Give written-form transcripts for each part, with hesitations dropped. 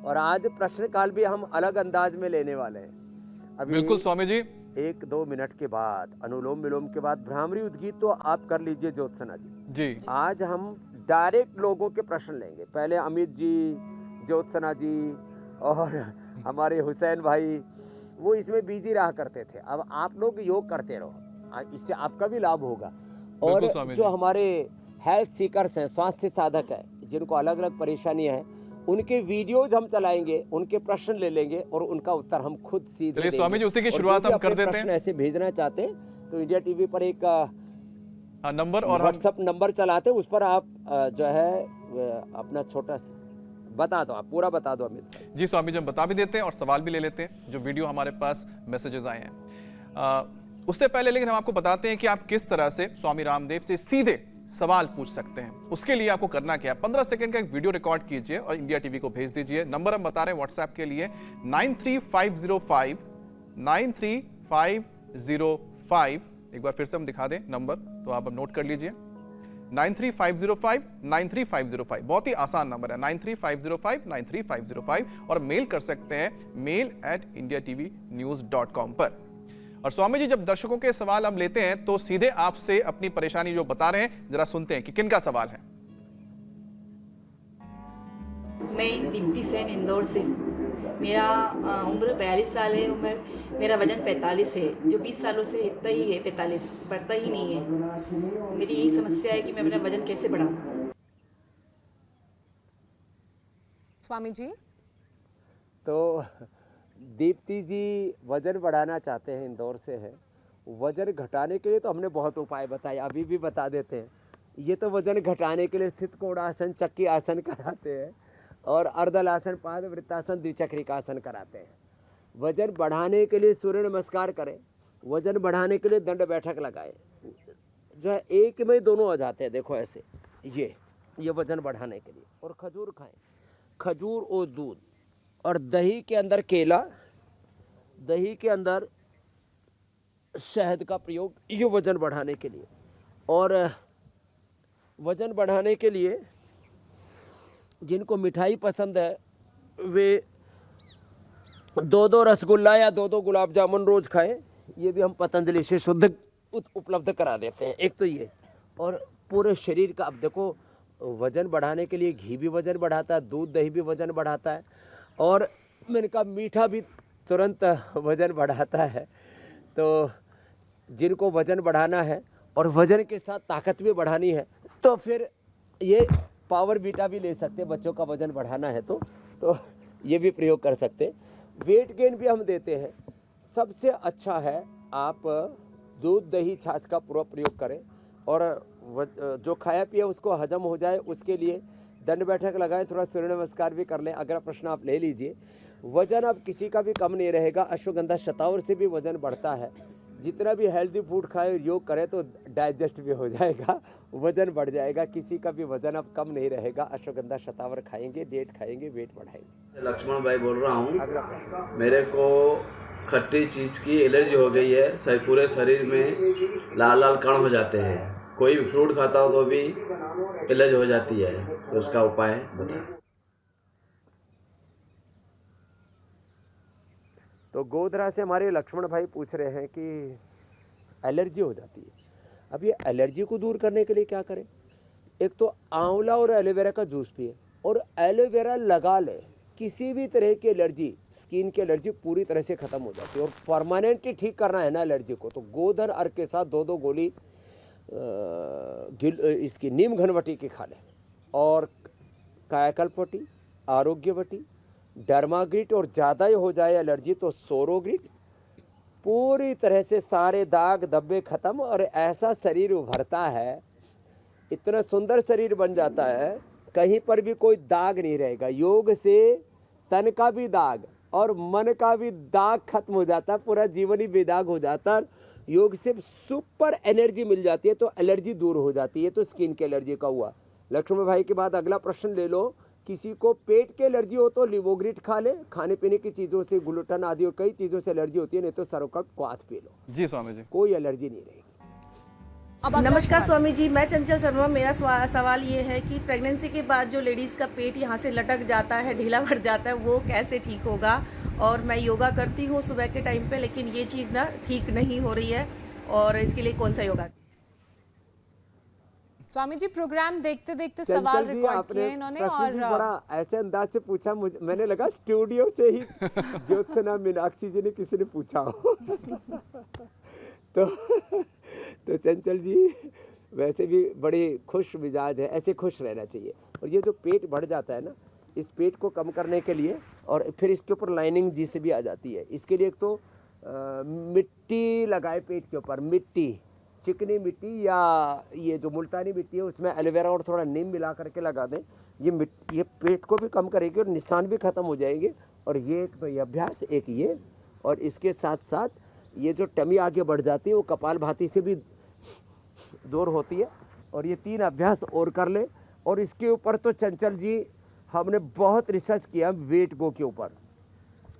और आज प्रश्न काल भी हम अलग अंदाज में लेने वाले हैं। अभी बिल्कुल स्वामी जी। 1-2 मिनट के बाद अनुलोम विलोम के बाद भ्रामरी उद्गीत तो आप कर लीजिए ज्योत्सना जी। जी आज हम डायरेक्ट लोगों के प्रश्न लेंगे। पहले अमित जी, ज्योत्सना जी और हमारे हुसैन भाई, वो इसमें बिजी रहा करते थे। अब आप लोग योग करते रहो, इससे आपका भी लाभ होगा। और स्वामी जो जी। हमारे हेल्थ सीकर्स हैं, स्वास्थ्य साधक है, जिनको अलग अलग परेशानियां हैं, उनके वीडियोज हम चलाएंगे, उनके प्रश्न ले लेंगे और उनका उत्तर हम खुद सीधे चलिए देंगे। स्वामी जी, उसी की और शुरुआत जो भी हम कर अपने देते प्रश्न हैं। ऐसे भेजना चाहते हैं तो इंडिया टीवी पर एक नंबर और हम व्हाट्सएप नंबर चलाते हैं, उस पर आप जो है अपना छोटा सा बता दो, आप पूरा बता दो अमित भाई। जी स्वामी जी, हम बता भी देते हैं और सवाल भी ले लेते हैं जो वीडियो हमारे पास मैसेजेस आए हैं। उससे पहले लेकिन हम आपको बताते हैं कि आप किस तरह से स्वामी रामदेव से सीधे सवाल पूछ सकते हैं। उसके लिए आपको करना क्या है, 15 सेकंड का एक वीडियो रिकॉर्ड कीजिए और इंडिया टीवी को भेज दीजिए। नंबर हम बता रहे हैं व्हाट्सएप के लिए 93505। एक बार फिर से हम दिखा दें नंबर, तो आप नोट कर लीजिए 93505। बहुत ही आसान नंबर है 93505 और मेल कर सकते हैं mail@indiatvnews.com पर। और स्वामी जी, जब दर्शकों के सवाल हम लेते हैं तो सीधे आपसे अपनी परेशानी जो बता रहे हैं जरा सुनते हैं कि किन का सवाल है। मैं दीप्ति सेन इंदौर से। मेरा उम्र 42 साल है। मेरा वजन 45 है, जो 20 सालों से इतना ही है, 45 बढ़ता ही नहीं है। मेरी यही समस्या है कि मैं अपना वजन कैसे बढ़ाऊं। स्वामी जी, तो दीप्ति जी वजन बढ़ाना चाहते हैं, इंदौर से है। वजन घटाने के लिए तो हमने बहुत उपाय बताए, अभी भी बता देते हैं। ये तो वजन घटाने के लिए स्थित कोणासन, चक्की आसन कराते हैं और अर्धलासन, पाद वृत्तासन, द्विचक्रिकासन कराते हैं। वजन बढ़ाने के लिए सूर्य नमस्कार करें, वजन बढ़ाने के लिए दंड बैठक लगाएं। जो है एक में दोनों आ जाते हैं, देखो ऐसे, ये वजन बढ़ाने के लिए। और खजूर खाएं, खजूर और दूध और दही के अंदर केला, दही के अंदर शहद का प्रयोग, ये वजन बढ़ाने के लिए। और वजन बढ़ाने के लिए जिनको मिठाई पसंद है वे 2-2 रसगुल्ला या 2-2 गुलाब जामुन रोज खाएं। ये भी हम पतंजलि से शुद्ध उपलब्ध करा देते हैं। एक तो ये, और पूरे शरीर का, अब देखो वजन बढ़ाने के लिए घी भी वजन बढ़ाता है, दूध दही भी वजन बढ़ाता है, और मैंने कहा मीठा भी तुरंत वजन बढ़ाता है। तो जिनको वजन बढ़ाना है और वजन के साथ ताकत भी बढ़ानी है तो फिर ये पावर बीटा भी ले सकते हैं। बच्चों का वजन बढ़ाना है तो ये भी प्रयोग कर सकते हैं। वेट गेन भी हम देते हैं। सबसे अच्छा है आप दूध दही छाछ का पूरा प्रयोग करें और जो खाया पिया उसको हजम हो जाए, उसके लिए दंड बैठक लगाएं, थोड़ा सूर्य नमस्कार भी कर लें। अगला प्रश्न आप ले लीजिए। वजन अब किसी का भी कम नहीं रहेगा। अश्वगंधा शतावर से भी वजन बढ़ता है। जितना भी हेल्दी फूड खाए और योग करें तो डाइजेस्ट भी हो जाएगा, वजन बढ़ जाएगा। किसी का भी वजन अब कम नहीं रहेगा। अश्वगंधा शतावर खाएंगे, डेट खाएंगे, वेट बढ़ाएंगे। लक्ष्मण भाई बोल रहा हूँ। अगला प्रश्न। मेरे को खट्टी चीज की एलर्जी हो गई है। पूरे शरीर में लाल लाल कण हो जाते हैं। कोई भी फ्रूट खाता हूँ तो भी एलर्जी हो जाती है, तो उसका उपाय बताएं। तो गोधरा से हमारे लक्ष्मण भाई पूछ रहे हैं कि एलर्जी हो जाती है। अब ये एलर्जी को दूर करने के लिए क्या करें? एक तो आंवला और एलोवेरा का जूस पिए और एलोवेरा लगा ले। किसी भी तरह की एलर्जी, स्किन की एलर्जी पूरी तरह से ख़त्म हो जाती है। और परमानेंटली ठीक करना है ना एलर्जी को, तो गोधन अर्क के साथ 2-2 गोली इसकी नीम घनवटी की खा लें। और कायाकल्पवटी, आरोग्यवटी, डर्माग्रिट, और ज़्यादा ही हो जाए एलर्जी तो सोरोग्रिट, पूरी तरह से सारे दाग धब्बे खत्म और ऐसा शरीर उभरता है, इतना सुंदर शरीर बन जाता है, कहीं पर भी कोई दाग नहीं रहेगा। योग से तन का भी दाग और मन का भी दाग खत्म हो जाता है, पूरा जीवन ही बेदाग हो जाता है। योग से सुपर एनर्जी मिल जाती है तो एलर्जी दूर हो जाती है। तो स्किन की एलर्जी का हुआ। लक्ष्मण भाई के बाद अगला प्रश्न ले लो। किसी को पेट की एलर्जी हो तो लिवोग्रिट खा ले। खाने पीने की चीज़ों से, ग्लूटेन आदि और कई चीज़ों से एलर्जी होती है, नहीं तो सरोकप क्वाथ पी लो। जी स्वामी जी। कोई एलर्जी नहीं रहेगी। अब अगला नमस्कार सवाल। स्वामी जी, मैं चंचल शर्मा। मेरा सवाल ये है कि प्रेगनेंसी के बाद जो लेडीज़ का पेट यहाँ से लटक जाता है, ढीला पड़ जाता है, वो कैसे ठीक होगा? और मैं योगा करती हूँ सुबह के टाइम पे, लेकिन ये चीज़ ना ठीक नहीं हो रही है, और इसके लिए कौन सा योगा? स्वामी जी, प्रोग्राम देखते देखते चंचल सवाल जी, रिकॉर्ड आपने किए इन्होंने प्रश्न भी और बड़ा ऐसे अंदाज से पूछा, मुझे मैंने लगा स्टूडियो से ही ज्योत्सना मीनाक्षी जी ने किसी ने पूछा हो। तो चंचल जी वैसे भी बड़ी खुश मिजाज है, ऐसे खुश रहना चाहिए। और ये जो पेट बढ़ जाता है ना, इस पेट को कम करने के लिए, और फिर इसके ऊपर लाइनिंग जी से भी आ जाती है, इसके लिए एक तो मिट्टी लगाए पेट के ऊपर, मिट्टी, चिकनी मिट्टी या ये जो मुल्तानी मिट्टी है उसमें एलोवेरा और थोड़ा नीम मिला करके लगा दें। ये पेट को भी कम करेगी और निशान भी ख़त्म हो जाएंगे। और ये एक तो ये अभ्यास, एक ये, और इसके साथ साथ ये जो टमी आगे बढ़ जाती है वो कपालभाति से भी दूर होती है। और ये 3 अभ्यास और कर ले। और इसके ऊपर तो चंचल जी हमने बहुत रिसर्च किया वेट गो के ऊपर,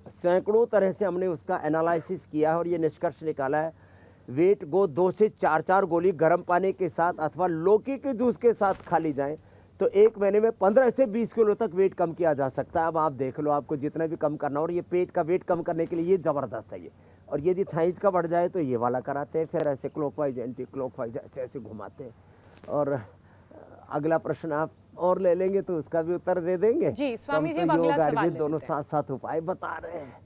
सैकड़ों तरह से हमने उसका एनालिसिस किया और ये निष्कर्ष निकाला है, वेट गो 2 से 4 गोली गर्म पानी के साथ अथवा लौकी के जूस के साथ खा ली जाए तो 1 महीने में 15 से 20 किलो तक वेट कम किया जा सकता है। अब आप देख लो, आपको जितना भी कम करना, और ये पेट का वेट कम करने के लिए ये ज़बरदस्त है ये। और यदि थाइज का बढ़ जाए तो ये वाला कराते हैं, फिर ऐसे क्लॉकवाइज एंटी क्लॉकवाइज ऐसे ऐसे घुमाते हैं। और अगला प्रश्न आप और ले लेंगे तो उसका भी उत्तर दे देंगे। जी, स्वामी हम जी, तो अब अगला योग सवाल आयुर्वेद ले दोनों लेते हैं। साथ साथ उपाय बता रहे हैं।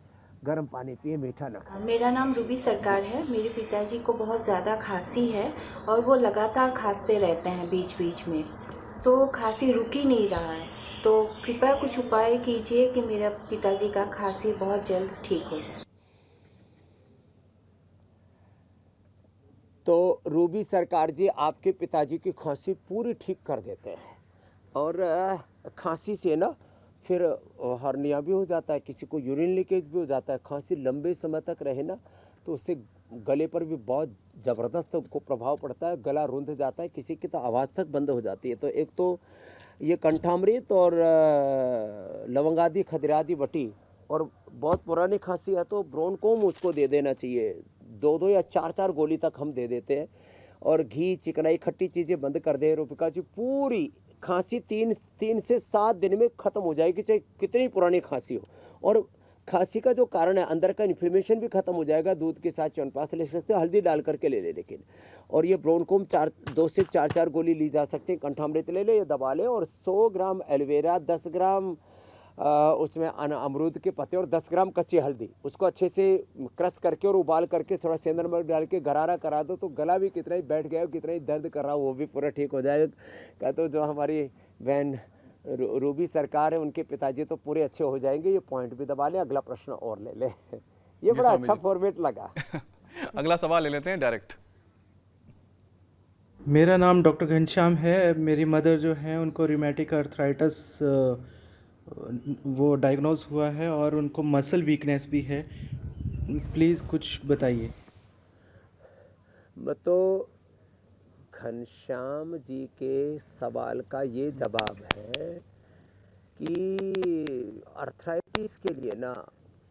गर्म पानी पिए, मीठा न खाएं। मेरा नाम रूबी सरकार है। मेरे पिताजी को बहुत ज़्यादा खांसी है और वो लगातार खांसते रहते हैं बीच बीच में, तो खांसी रुक ही नहीं रहा है। तो कृपया कुछ उपाय कीजिए कि मेरा पिताजी का खांसी बहुत जल्द ठीक हो जाए। तो रूबी सरकार जी, आपके पिताजी की खांसी पूरी ठीक कर देते हैं। और खांसी से ना फिर हर्निया भी हो जाता है, किसी को यूरिन लीकेज भी हो जाता है। खांसी लंबे समय तक रहे ना तो उससे गले पर भी बहुत ज़बरदस्त उनको प्रभाव पड़ता है, गला रुंध जाता है, किसी की तो आवाज़ तक बंद हो जाती है। तो एक तो ये कंठामृत और लवंगादी खदिरादी बटी, और बहुत पुरानी खांसी है तो ब्रोनकोम उसको दे देना चाहिए, 2 या 4 गोली तक हम दे देते हैं। और घी, चिकनाई, खट्टी चीज़ें बंद कर दे रूपिका जी, पूरी खांसी 3 से 7 दिन में ख़त्म हो जाएगी, चाहे कितनी पुरानी खांसी हो। और खांसी का जो कारण है अंदर का इन्फ्लेमेशन भी खत्म हो जाएगा। दूध के साथ च्यवनप्राश ले सकते हैं, हल्दी डाल करके ले लेकिन। और ये ब्रोनकोम 2 से 4 गोली ली जा सकती है। कंठामृत ले ले, ये दबा लें, और 100 ग्राम एलोवेरा, 10 ग्राम उसमें अमरूद के पत्ते और 10 ग्राम कच्ची हल्दी, उसको अच्छे से क्रश करके और उबाल करके थोड़ा सेंधा नमक डाल के गरारा करा दो तो गला भी कितना ही बैठ गया हो, कितना ही दर्द कर रहा हो, वो भी पूरा ठीक हो जाएगा। क्या तो जो हमारी बहन रूबी सरकार है, उनके पिताजी तो पूरे अच्छे हो जाएंगे। ये पॉइंट भी दबा लें। अगला प्रश्न और ले लें। ये बड़ा स्वामी अच्छा जी। फॉर्मेट लगा। अगला सवाल ले लेते हैं डायरेक्ट। मेरा नाम डॉक्टर घनश्याम है। मेरी मदर जो है उनको रूमेटिक अर्थराइटिस वो डायग्नोज हुआ है और उनको मसल वीकनेस भी है। प्लीज़ कुछ बताइए। तो घनश्याम जी के सवाल का ये जवाब है कि अर्थराइटिस के लिए ना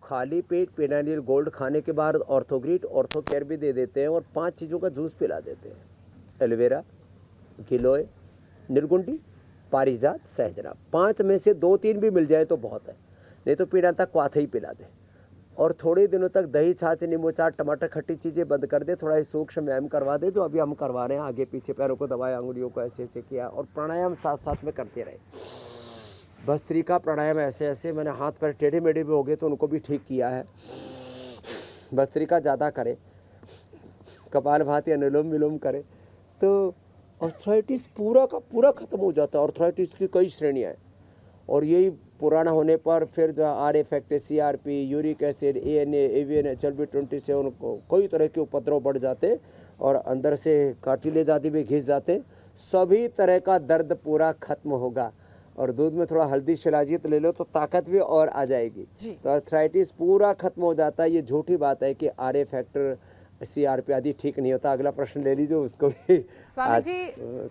खाली पेट पेनानिल गोल्ड खाने के बाद ऑर्थोग्रीट, ऑर्थोकेयर भी दे देते हैं और 5 चीज़ों का जूस पिला देते हैं। एलोवेरा, गिलोय, निर्गुंडी, पारिजात, सहजरा, 5 में से 2-3 भी मिल जाए तो बहुत है, नहीं तो पीड़ा तक क्वाथ ही पिला दे। और थोड़े दिनों तक दही, छाछ, नींबू चाट, टमाटर, खट्टी चीज़ें बंद कर दे। थोड़ा सूक्ष्म व्यायाम करवा दे, जो अभी हम करवा रहे हैं, आगे पीछे पैरों को दबाया, अंगुलियों को ऐसे ऐसे किया, और प्राणायाम साथ साथ में करते रहे। भस्त्रिका प्राणायाम ऐसे ऐसे, मैंने हाथ पैर टेढ़े मेढ़े भी हो गए तो उनको भी ठीक किया है। भस्त्रिका ज़्यादा करे, कपालभाति, अनुलोम विलोम करे तो आर्थराइटिस पूरा का पूरा ख़त्म हो जाता है। आर्थराइटिस की कई श्रेणियाँ हैं और यही पुराना होने पर फिर जो R factor, CRP, uric acid, ANA, AVN, HLB-20 से उनको कई तरह के उपद्रव बढ़ जाते और अंदर से कार्टिलेज आदि भी घिस जाते। सभी तरह का दर्द पूरा खत्म होगा। और दूध में थोड़ा हल्दी शिलाजीत ले लो तो ताकत भी और आ जाएगी। तो आर्थराइटिस पूरा खत्म हो जाता है। ये झूठी बात है कि RA फैक्टर, CRP आदि ठीक नहीं होता। अगला प्रश्न ले लीजिए, उसको भी आज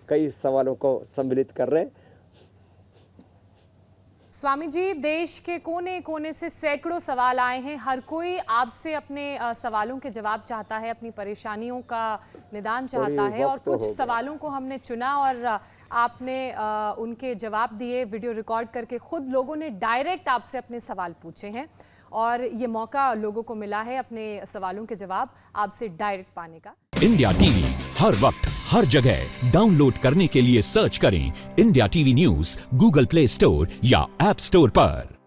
कई सवालों को सम्मिलित कर रहे हैं। स्वामी जी, देश के कोने कोने से सैकड़ों सवाल आए हैं। हर कोई आपसे अपने सवालों के जवाब चाहता है, अपनी परेशानियों का निदान चाहता है। और कुछ सवालों को हमने चुना और आपने उनके जवाब दिए, वीडियो रिकॉर्ड करके खुद लोगों ने डायरेक्ट आपसे अपने सवाल पूछे हैं और ये मौका लोगों को मिला है अपने सवालों के जवाब आपसे डायरेक्ट पाने का। इंडिया टीवी हर वक्त हर जगह डाउनलोड करने के लिए सर्च करें India TV news Google play store या ऐप स्टोर पर।